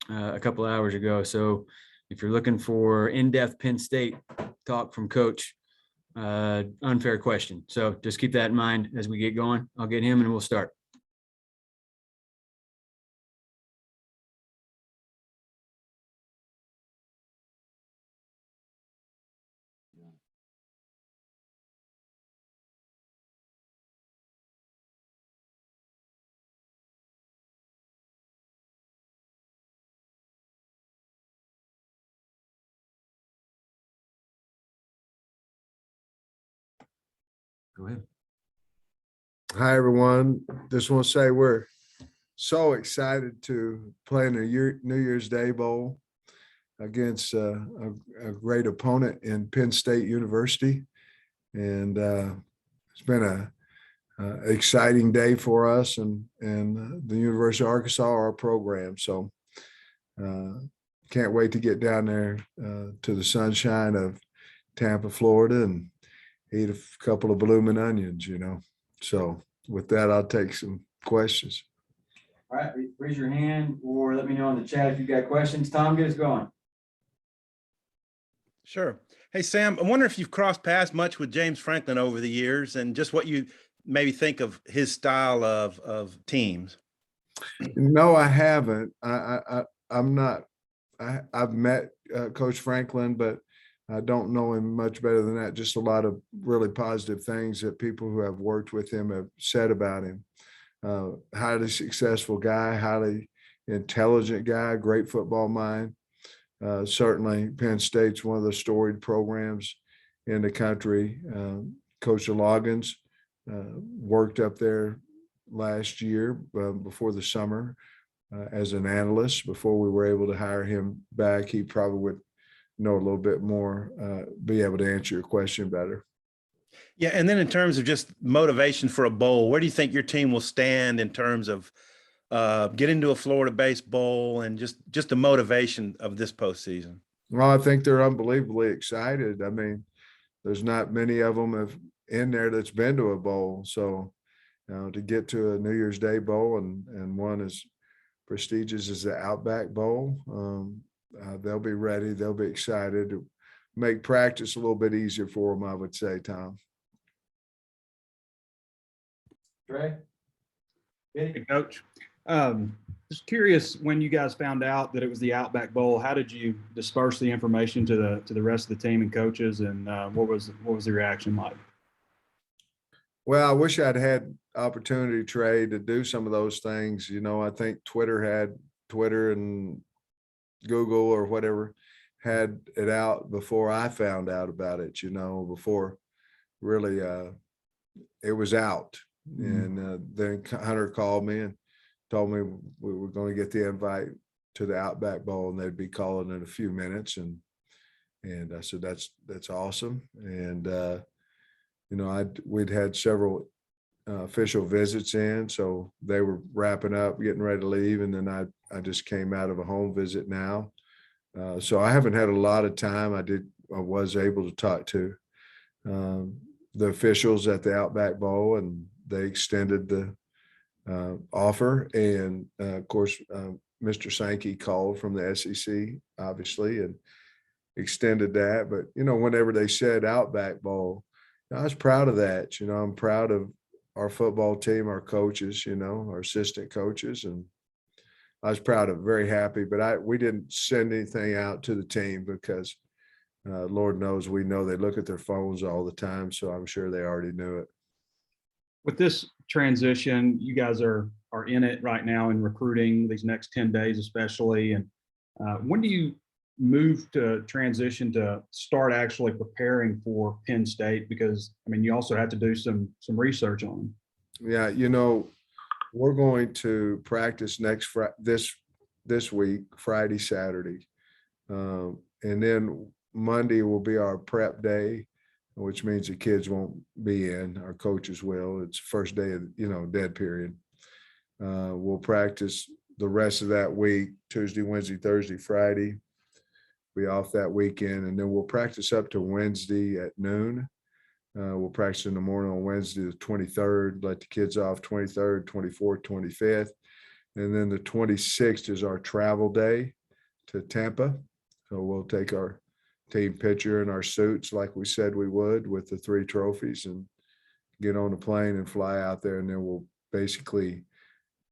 a couple of hours ago. So if you're looking for in-depth Penn State talk from Coach, unfair question. So just keep that in mind as we get going. I'll get him and we'll start. Go ahead. Hi, everyone. Just want to say we're so excited to play in the New Year's Day Bowl against a great opponent in Penn State University. And it's been a exciting day for us and the University of Arkansas, our program. So can't wait to get down there to the sunshine of Tampa, Florida, and eat a couple of blooming onions, So with that, I'll take some questions. All right, raise your hand or let me know in the chat if you've got questions. Tom, get us going. Sure. Hey, Sam, I wonder if you've crossed paths much with James Franklin over the years and just what you maybe think of his style of teams. No, I haven't. I'm not. I've met Coach Franklin, but I don't know him much better than that. Just a lot of really positive things that people who have worked with him have said about him. Highly successful guy, highly intelligent guy, great football mind. Certainly Penn State's one of the storied programs in the country. Coach Loggins worked up there last year before the summer as an analyst. Before we were able to hire him back, he probably would know a little bit more, be able to answer your question better. Yeah, and then in terms of just motivation for a bowl, where do you think your team will stand in terms of getting to a Florida-based bowl and just the motivation of this postseason? Well, I think they're unbelievably excited. I mean, there's not many of them in there that's been to a bowl. So, to get to a New Year's Day bowl and one as prestigious as the Outback Bowl, they'll be ready. They'll be excited to make practice a little bit easier for them, I would say, Tom. Trey? Hey, Coach. Just curious, when you guys found out that it was the Outback Bowl, how did you disperse the information to the rest of the team and coaches, and what was the reaction like? Well, I wish I'd had opportunity, Trey, to do some of those things. I think Twitter and Google or whatever had it out before I found out about it, before really it was out. And then Hunter called me and told me we were going to get the invite to the Outback Bowl and they'd be calling in a few minutes. And I said, that's awesome. And, we'd had several official visits in, so they were wrapping up, getting ready to leave. And then I just came out of a home visit now. So I haven't had a lot of time. I was able to talk to the officials at the Outback Bowl, and they extended the offer. And of course, Mr. Sankey called from the SEC, obviously, and extended that. But, whenever they said Outback Bowl, I was proud of that. I'm proud of our football team, our coaches, our assistant coaches, and I was proud of it, very happy. But we didn't send anything out to the team because Lord knows we know they look at their phones all the time. So I'm sure they already knew it. With this transition, you guys are in it right now in recruiting these next 10 days, especially. And when do you move to transition to start actually preparing for Penn State? Because, you also have to do some research on them. Yeah, we're going to practice this week, Friday, Saturday. And then Monday will be our prep day, which means the kids won't be in, our coaches will. It's the first day of, dead period. We'll practice the rest of that week, Tuesday, Wednesday, Thursday, Friday. Be off that weekend, and then we'll practice up to Wednesday at noon. We'll practice in the morning on Wednesday the 23rd, let the kids off 23rd, 24th, 25th. And then the 26th is our travel day to Tampa. So we'll take our team picture in our suits like we said we would with the 3 trophies and get on the plane and fly out there. And then we'll basically,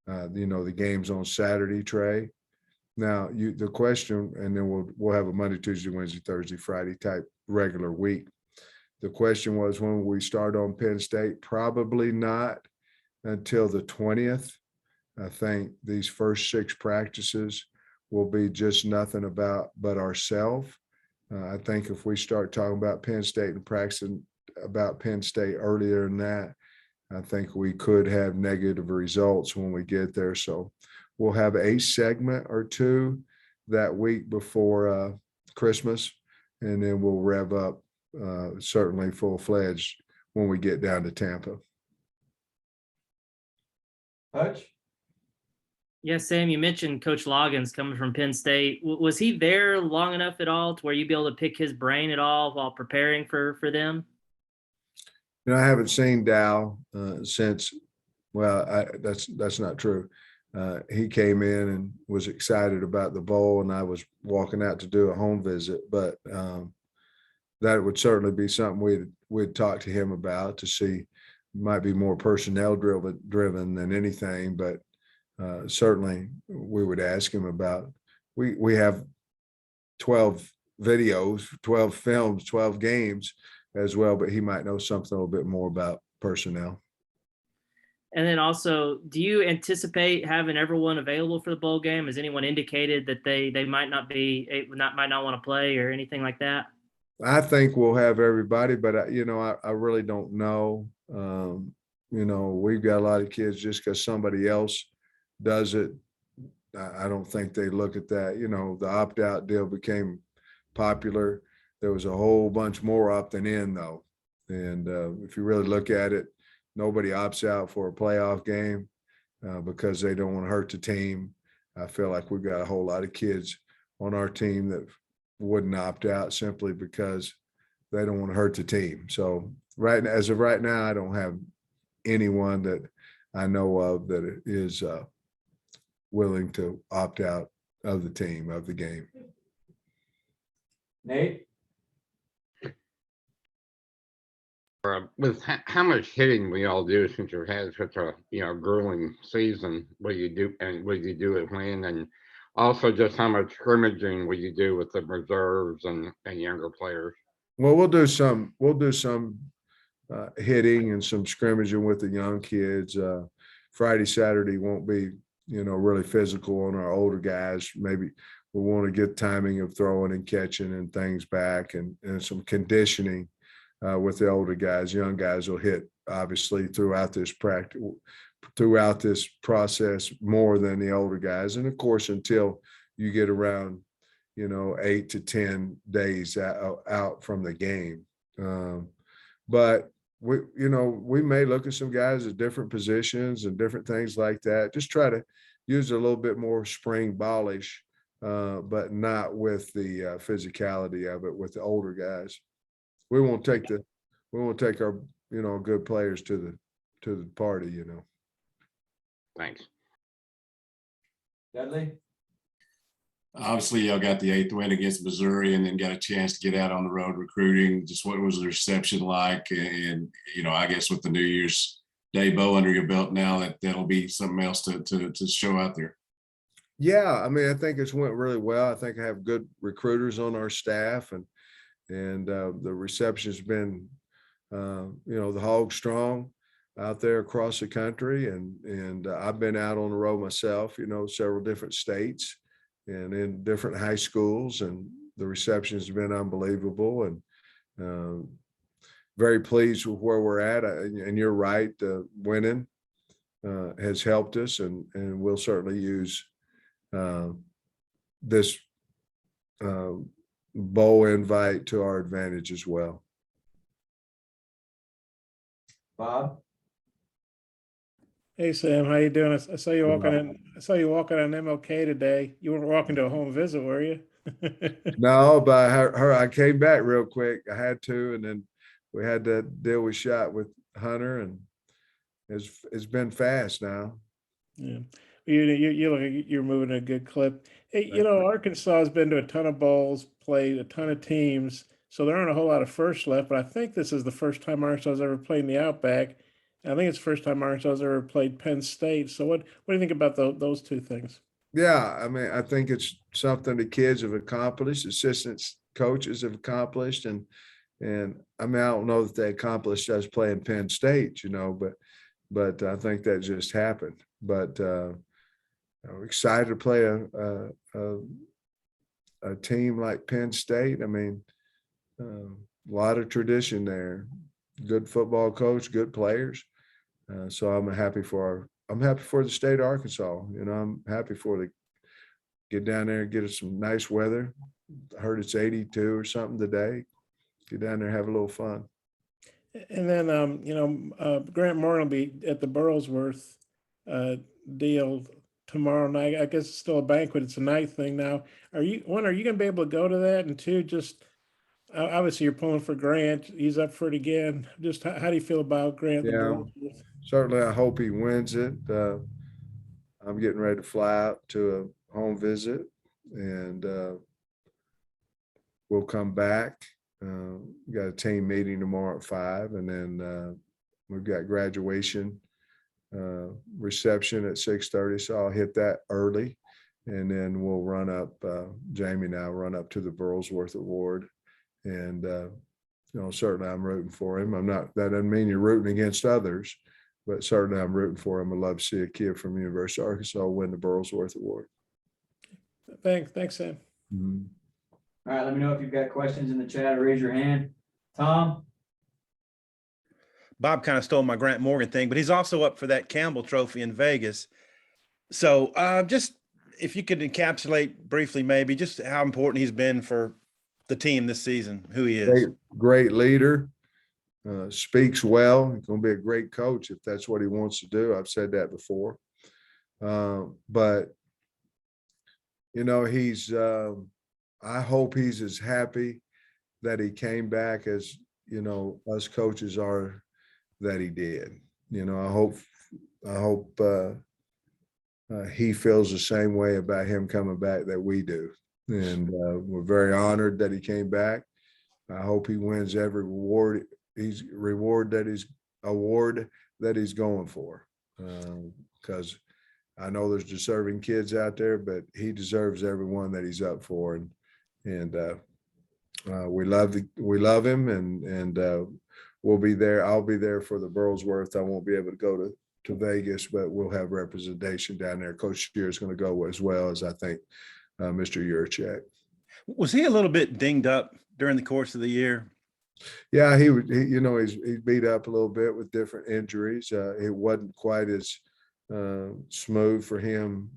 the game's on Saturday, Trey. Now the question, and then we'll have a Monday, Tuesday, Wednesday, Thursday, Friday type regular week. The question was, when will we start on Penn State? Probably not until the 20th. I think these first 6 practices will be just nothing but ourselves. I think if we start talking about Penn State and practicing about Penn State earlier than that, I think we could have negative results when we get there. So we'll have a segment or 2 that week before Christmas, and then we'll rev up certainly full-fledged when we get down to Tampa. Hutch? Yeah, Sam, you mentioned Coach Loggins coming from Penn State. Was he there long enough at all to where you'd be able to pick his brain at all while preparing for them? I haven't seen Dow since. Well, that's not true. He came in and was excited about the bowl, and I was walking out to do a home visit. But that would certainly be something we'd talk to him about to see. Might be more personnel driven than anything, but certainly we would ask him about. We have 12 videos, 12 films, 12 games as well, but he might know something a little bit more about personnel. And then also, do you anticipate having everyone available for the bowl game? Has anyone indicated that they might not want to play or anything like that? I think we'll have everybody, but I really don't know. We've got a lot of kids just because somebody else does it. I don't think they look at that. The opt-out deal became popular. There was a whole bunch more opting in though. And if you really look at it, nobody opts out for a playoff game because they don't want to hurt the team. I feel like we've got a whole lot of kids on our team that wouldn't opt out simply because they don't want to hurt the team. So as of right now, I don't have anyone that I know of that is willing to opt out of the team, of the game. Nate? With how much hitting we all do since you've had such a grueling season, what do you do and what do you do it when, and also just how much scrimmaging will you do with the reserves and younger players? Well, we'll do some hitting and some scrimmaging with the young kids. Friday, Saturday won't be really physical on our older guys. Maybe we want to get timing of throwing and catching and things back, and some conditioning with the older guys. Young guys will hit obviously throughout this process more than the older guys. And of course, until you get around, 8 to 10 days out from the game. But we may look at some guys at different positions and different things like that. Just try to use a little bit more spring ballish, but not with the physicality of it with the older guys. We won't take our good players to the party. Thanks. Dudley? Obviously, y'all got the 8th win against Missouri and then got a chance to get out on the road recruiting. Just what was the reception like? And, I guess with the New Year's Day bow under your belt now, that'll be something else to show out there. Yeah, I think it's went really well. I think I have good recruiters on our staff, and the reception's been, the hog strong out there across the country. And I've been out on the road myself, several different states and in different high schools, and the reception has been unbelievable, and very pleased with where we're at. And you're right, winning has helped us, and we'll certainly use this bowl invite to our advantage as well. Bob? Hey Sam, how you doing? I saw you walking in. I saw you walking on MLK today. You weren't walking to a home visit, were you? No, but I came back real quick. I had to, and then we had to deal with shot with Hunter, and it's been fast now. Yeah. You look, you're moving at a good clip. Hey, Arkansas has been to a ton of bowls, played a ton of teams, so there aren't a whole lot of firsts left. But I think this is the first time Arkansas has ever played in the Outback. I think it's the first time Arkansas has ever played Penn State. So what do you think about those two things? Yeah, I mean, I think it's something the kids have accomplished, assistants, coaches have accomplished, and I mean, I don't know that they accomplished us playing Penn State, but I think that just happened. But I'm excited to play a team like Penn State. I mean, a lot of tradition there, good football coach, good players. So I'm happy for the state of Arkansas. I'm happy for the get down there and get us some nice weather. I heard it's 82 or something today. Get down there, have a little fun. And then, Grant Morgan will be at the Burlsworth deal tomorrow night. I guess it's still a banquet. It's a night thing now. Are you going to be able to go to that? And two, just obviously you're pulling for Grant. He's up for it again. Just how do you feel about Grant? The Yeah, Burlsworth? certainly. I hope he wins it. I'm getting ready to fly out to a home visit, and we'll come back. We got a team meeting tomorrow at 5, and then we've got graduation reception at 6:30. So I'll hit that early, and then we'll run up. Jamie and I run up to the Burlsworth Award, and certainly I'm rooting for him. That doesn't mean you're rooting against others, but certainly I'm rooting for him. I'd love to see a kid from University of Arkansas win the Burlsworth Award. Thanks, Sam. Mhm. All right, let me know if you've got questions in the chat or raise your hand. Tom? Bob kind of stole my Grant Morgan thing, but he's also up for that Campbell Trophy in Vegas. So just if you could encapsulate briefly, maybe just how important he's been for the team this season, who he is. Great leader, speaks well. He's going to be a great coach if that's what he wants to do. I've said that before. But, he's I hope he's as happy that he came back as, us coaches are that he did. I hope he feels the same way about him coming back that we do. And we're very honored that he came back. I hope he wins every award that he's going for. Because I know there's deserving kids out there, but he deserves every one that he's up for. And we love him, and we'll be there. I'll be there for the Burlsworth. I won't be able to go to Vegas, but we'll have representation down there. Coach Shear is going to go as well as I think Mr. Yurchek. Was he a little bit dinged up during the course of the year? Yeah, he's beat up a little bit with different injuries. It wasn't quite as smooth for him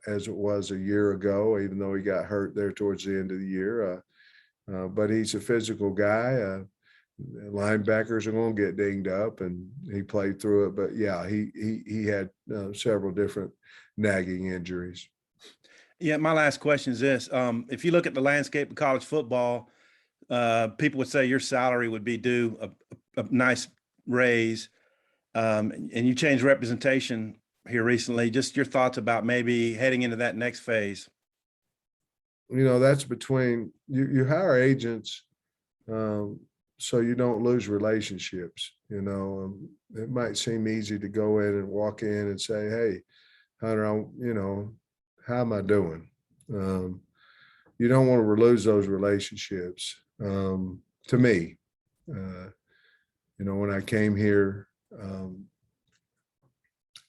as it was a year ago, even though he got hurt there towards the end of the year. But he's a physical guy. Linebackers are going to get dinged up, and he played through it. But yeah, he had several different nagging injuries. Yeah, my last question is this. If you look at the landscape of college football, people would say your salary would be due a nice raise. And you changed representation here recently. Just your thoughts about maybe heading into that next phase. That's between you hire agents so you don't lose relationships. It might seem easy to go in and walk in and say, hey, Hunter, how am I doing? You don't want to lose those relationships. To me, when I came here,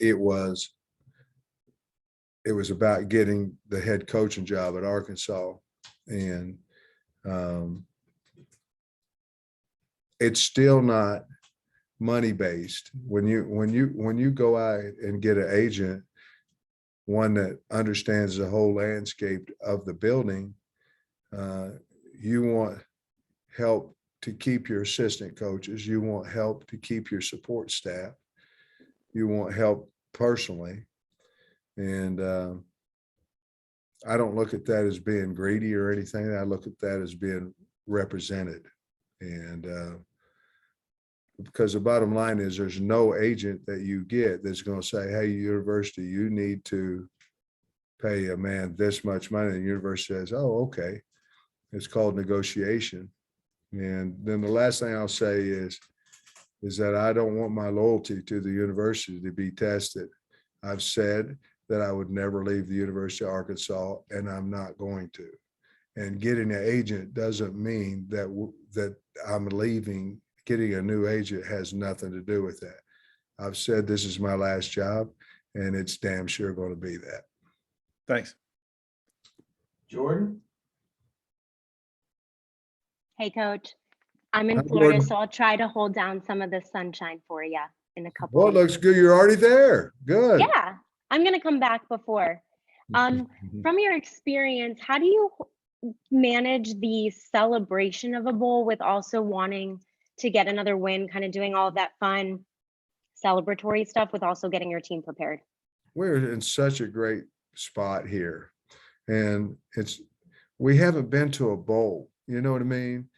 it was about getting the head coaching job at Arkansas, and it's still not money based. When you go out and get an agent, one that understands the whole landscape of the building, you want help to keep your assistant coaches. You want help to keep your support staff. You want help personally. And I don't look at that as being greedy or anything. I look at that as being represented. And because the bottom line is there's no agent that you get that's going to say, hey, university, you need to pay a man this much money. And the university says, oh, okay. It's called negotiation. And then the last thing I'll say is that I don't want my loyalty to the university to be tested. I've said that I would never leave the University of Arkansas, and I'm not going to. And getting an agent doesn't mean that I'm leaving. Getting a new agent has nothing to do with that. I've said this is my last job, and it's damn sure going to be that. Thanks. Jordan? Hey, Coach. I'm Hi, in Florida, Jordan. so I'll try to hold down some of the sunshine for you in a couple Well, it of looks good. You're already there. Good. Yeah, I'm going to come back before. From your experience, how do you manage the celebration of a bowl with also wanting to get another win, kind of doing all of that fun celebratory stuff with also getting your team prepared? We're in such a great spot here. And we haven't been to a bowl, you know what I mean?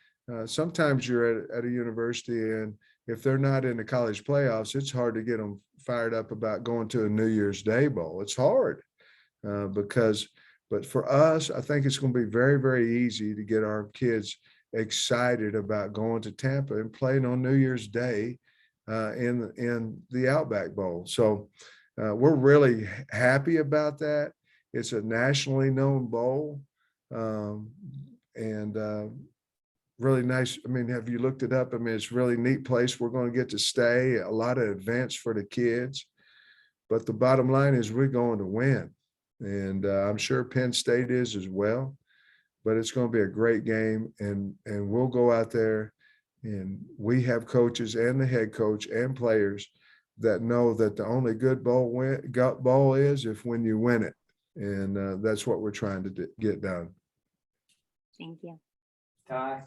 Sometimes you're at a university, and if they're not in the college playoffs, it's hard to get them fired up about going to a New Year's Day bowl. It's hard but for us, I think it's going to be very, very easy to get our kids excited about going to Tampa and playing on New Year's Day in the Outback Bowl. So we're really happy about that. It's a nationally known bowl, and really nice. I mean, have you looked it up? I mean, it's a really neat place. We're going to get to stay, a lot of events for the kids. But the bottom line is we're going to win. And I'm sure Penn State is as well. But it's going to be a great game. And we'll go out there, and we have coaches and the head coach and players that know that the only good bowl is if when you win it. And that's what we're trying to get done. Thank you. Ty?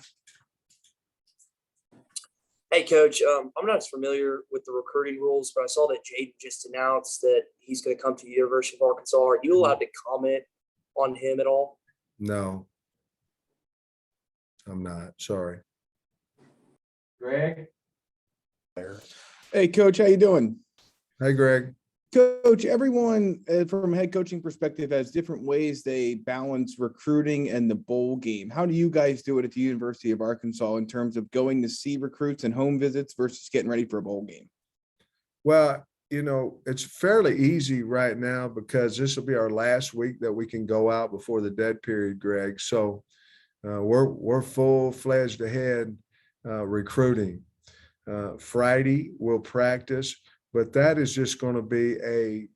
Hey, Coach. I'm not as familiar with the recruiting rules, but I saw that Jaden just announced that he's going to come to the University of Arkansas. Are you allowed to comment on him at all? No, I'm not. Sorry. Greg? Hey, Coach, how you doing? Hey, Greg. Coach, everyone from a head coaching perspective has different ways they balance recruiting and the bowl game. How do you guys do it at the University of Arkansas in terms of going to see recruits and home visits versus getting ready for a bowl game? Well, you know, it's fairly easy right now because this will be our last week that we can go out before the dead period, Greg. So we're full-fledged ahead recruiting. Friday we'll practice, but that is just going to be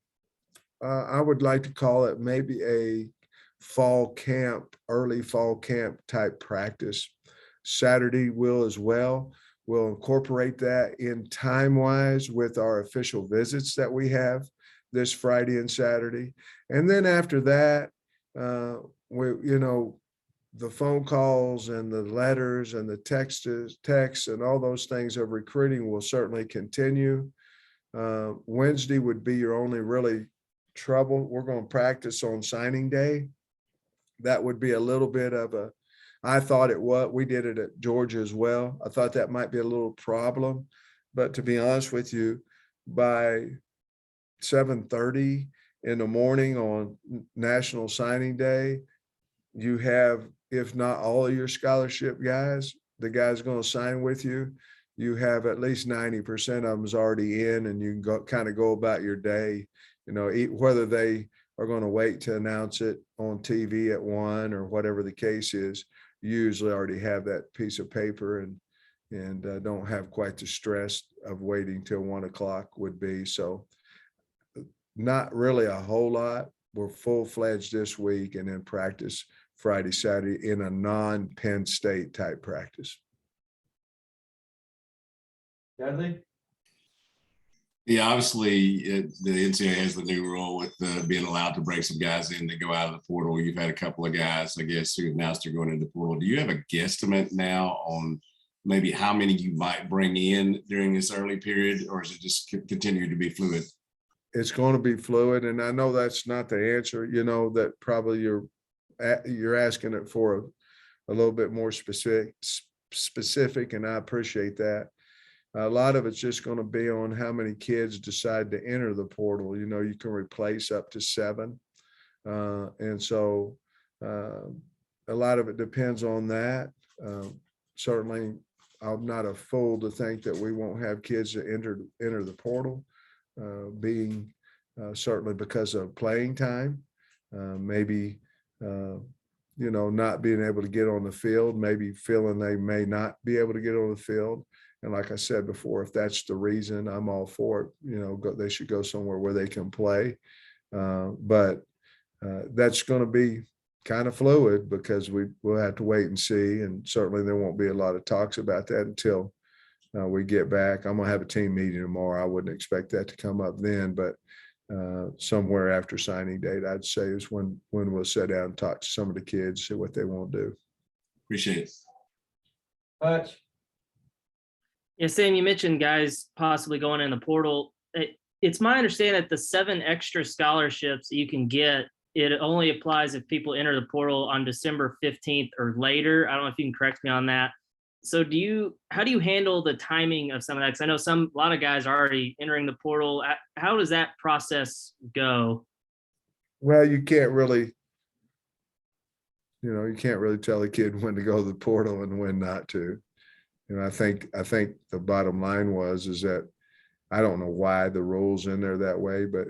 I would like to call it maybe a fall camp, early fall camp type practice. Saturday will as well. We'll incorporate that in time-wise with our official visits that we have this Friday and Saturday. And then after that, the phone calls and the letters and the texts and all those things of recruiting will certainly continue. Wednesday would be your only really trouble. We're going to practice on signing day. That would be a little bit of I thought we did it at Georgia as well. I thought that might be a little problem, but to be honest with you, by 7:30 in the morning on National Signing Day, you have, if not all of your scholarship guys, the guys going to sign with you, you have at least 90% of them is already in, and you can go about your day, whether they are going to wait to announce it on TV at 1 or whatever the case is. You usually already have that piece of paper and don't have quite the stress of waiting till 1 o'clock would be. So not really a whole lot. We're full-fledged this week and then practice Friday, Saturday in a non-Penn State type practice. Dudley? Yeah, obviously the NCAA has the new rule with being allowed to break some guys in to go out of the portal. You've had a couple of guys, I guess, who announced they're going into the portal. Do you have a guesstimate now on maybe how many you might bring in during this early period, or is it just continue to be fluid? It's going to be fluid, and I know that's not the answer. That probably you're asking it for a little bit more specific, and I appreciate that. A lot of it's just going to be on how many kids decide to enter the portal. You know, you can replace up to 7. And so a lot of it depends on that. Certainly, I'm not a fool to think that we won't have kids that enter the portal, being certainly because of playing time, maybe, you know, not being able to get on the field, maybe feeling they may not be able to get on the field. And like I said before, if that's the reason, I'm all for it. You know, they should go somewhere where they can play. But that's going to be kind of fluid because we'll have to wait and see. And certainly there won't be a lot of talks about that until we get back. I'm going to have a team meeting tomorrow. I wouldn't expect that to come up then, but somewhere after signing date, I'd say is when we'll sit down and talk to some of the kids, see what they want to do. Appreciate it. Hutch. Yeah, Sam, you mentioned guys possibly going in the portal. It's my understanding that the 7 extra scholarships you can get, it only applies if people enter the portal on December 15th or later. I don't know if you can correct me on that. So how do you handle the timing of some of that? Because I know a lot of guys are already entering the portal. How does that process go? Well, you can't really tell a kid when to go to the portal and when not to. And I think the bottom line is that I don't know why the rule's in there that way, but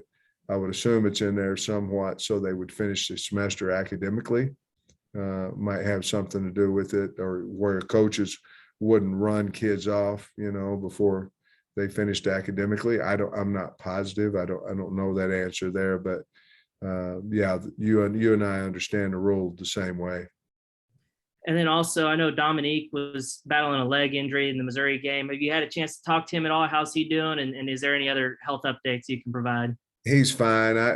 I would assume it's in there somewhat so they would finish the semester academically. Might have something to do with it, or where coaches wouldn't run kids off, you know, before they finished academically. I'm not positive. I don't know that answer there, but yeah, you and I understand the rule the same way. And then also, I know Dominique was battling a leg injury in the Missouri game. Have you had a chance to talk to him at all? How's he doing? And is there any other health updates you can provide? He's fine. I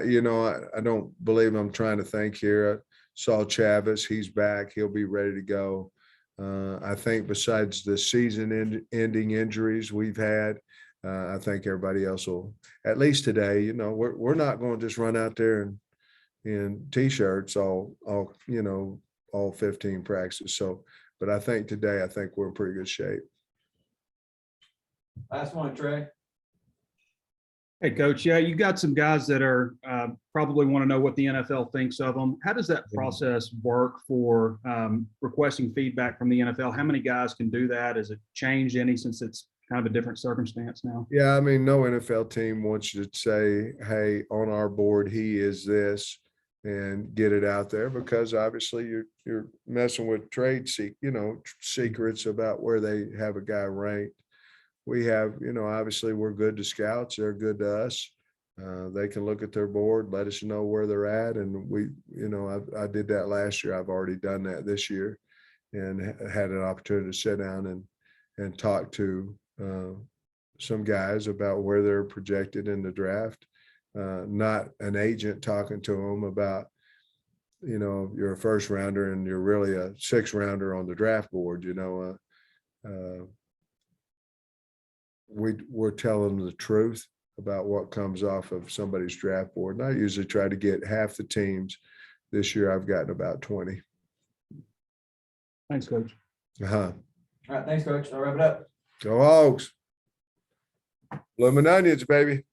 don't believe I'm trying to think here. I saw Chavis. He's back. He'll be ready to go. I think besides the season-ending injuries we've had, I think everybody else will, at least today, you know, we're not going to just run out there in T-shirts all 15 practices. So, but I think today, we're in pretty good shape. Last one, Trey. Hey, Coach. Yeah, you got some guys that are probably want to know what the NFL thinks of them. How does that process work for requesting feedback from the NFL? How many guys can do that? Has it changed any since it's kind of a different circumstance now? Yeah, I mean, no NFL team wants you to say, hey, on our board, he is this, and get it out there, because obviously you're messing with secrets about where they have a guy ranked. We have, obviously we're good to scouts. They're good to us. They can look at their board, let us know where they're at. And we, I did that last year. I've already done that this year, and had an opportunity to sit down and talk to some guys about where they're projected in the draft. Not an agent talking to them about, you're a first rounder and you're really a 6th rounder on the draft board. We're telling them the truth about what comes off of somebody's draft board. And I usually try to get half the teams. This year I've gotten about 20. Thanks, Coach. Uh-huh. All right, thanks, Coach. I'll wrap it up. Go Hogs. Lemon onions, baby.